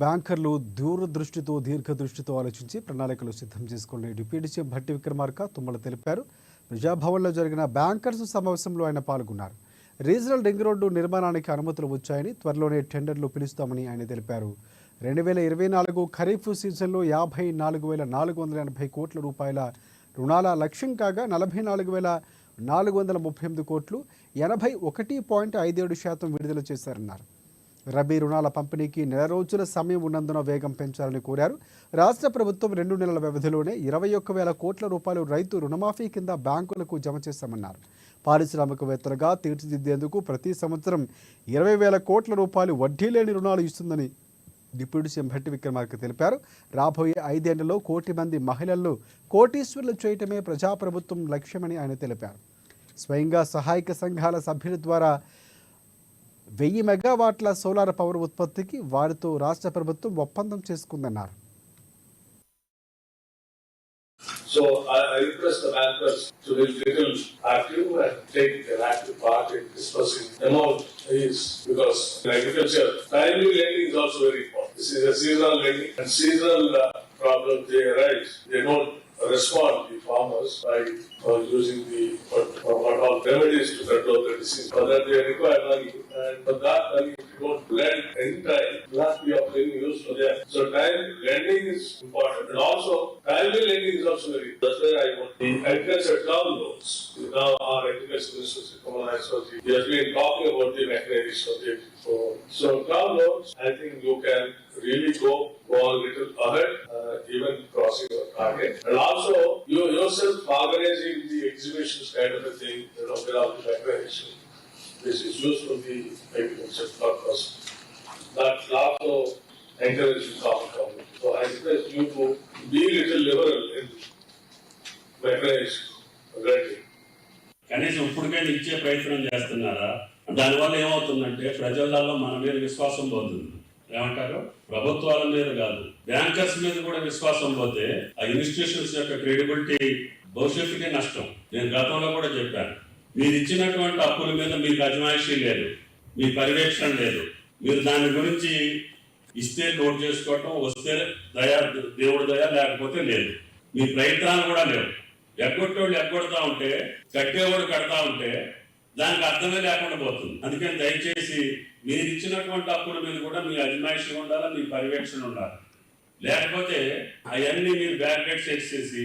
బ్యాంకర్లు దూరదృష్టితో దీర్ఘదృష్టితో ఆలోచించి ప్రణాళికలు సిద్ధం చేసుకుని డిప్యూటీ సీఎం భట్టి విక్రమార్క తుమ్మల తెలిపారు. ప్రజాభవన్లో జరిగిన బ్యాంకర్స్ సమావేశంలో ఆయన పాల్గొన్నారు. రీజనల్ రింగ్ రోడ్డు నిర్మాణానికి అనుమతులు వచ్చాయని, త్వరలోనే టెండర్లు పిలుస్తామని ఆయన తెలిపారు. 2024 ఖరీఫ్ సీజన్లో 54,480 కోట్ల రూపాయల రుణాల లక్ష్యం కాగా 44,438 కోట్లు 81.57% విడుదల చేశారన్నారు. రబీ రుణాల పంపిణీకి నెల రోజుల సమయం ఉన్నందున వేగం పెంచాలని కోరారు. రాష్ట్ర ప్రభుత్వం 2 నెలల వ్యవధిలోనే 21,000 కోట్ల రూపాయలు రైతు రుణమాఫీ కింద బ్యాంకులకు జమ చేశామన్నారు. పారిశ్రామికవేత్తలుగా తీర్చిదిద్దేందుకు ప్రతి సంవత్సరం 20,000 కోట్ల రూపాయలు వడ్డీ లేని రుణాలు ఇస్తుందని డిప్యూటీ సీఎం భట్టి విక్రమార్క తెలిపారు. రాబోయే 5 ఏళ్లలో 1 కోటి మంది మహిళలను కోటీశ్వరులు చేయటమే ప్రజాప్రభుత్వం లక్ష్యమని ఆయన తెలిపారు. స్వయంగా సహాయక సంఘాల సభ్యుల ద్వారా 1000 మెగావాట్ల సోలార్ పవర్ ఉత్పత్తికి వారితో రాష్ట్ర ప్రభుత్వం ఒప్పందం చేసుకుందన్నారు. So I request the bankers to be little active and take an active part in dispersing amount is because in agriculture timely lending is also very important. This is a seasonal lending and seasonal problems they arise. They don't respond to farmers by using the what all remedies to control the disease. For that they require money, and for that money, if you don't lend in time, you have to be of any use for them. So time lending is important, and also timely lending is also very. That's where I want the agriculture term loans. Now our agriculture minister, he has been talking about the mechanization of it. So term loans, I think you can really go a little ahead, even crossing your target. And also, you yourself organizing the exhibitions kind of a thing, without the mechanization. This is used for the agriculture purpose. That also encourages common community. So I request you to be little liberal in mechanized lending. కనీసం ఇప్పటికైనా ఇచ్చే ప్రయత్నం చేస్తున్నారా? దానివల్ల ఏమవుతుందంటే ప్రజలలో మన మీద విశ్వాసం పోతుంది. ఏమంటారు? ప్రభుత్వాల మీద కాదు, బ్యాంకర్స్ మీద కూడా విశ్వాసం పోతే ఆ ఇన్స్టిట్యూషన్స్ యొక్క క్రెడిబిలిటీ భవిష్యత్తుకే నష్టం. నేను గతంలో కూడా చెప్పాను, మీరు ఇచ్చినటువంటి అప్పుల మీద మీకు అజమాయిషీ లేదు, మీ పర్యవేక్షణ లేదు. మీరు దాని గురించి ఇస్తే నోట్ చేసుకోవటం, వస్తే దేవుడి దయ, లేకపోతే లేదు. మీ ప్రయత్నాలు కూడా లేవు. ఎగ్గొట్టేవాళ్ళు ఎగ్గొడతా ఉంటే, కట్టేవాడు కడతా ఉంటే దానికి అర్థమే లేకుండా పోతుంది. అందుకని దయచేసి మీరు ఇచ్చినటువంటి అప్పుల మీద కూడా మీ అజమాయిషీ ఉండాలి, మీ పర్యవేక్షణ ఉండాలి. లేకపోతే అవన్నీ మీరు బ్యారికేడ్ సెట్ చేసి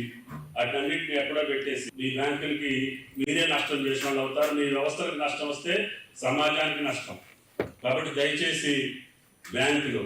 వాటన్నిటిని ఎక్కడో పెట్టేసి మీ బ్యాంకులకి మీరే నష్టం చేసిన వాళ్ళు అవుతారు. మీ వ్యవస్థలకు నష్టం వస్తే సమాజానికి నష్టం. కాబట్టి దయచేసి బ్యాంకులు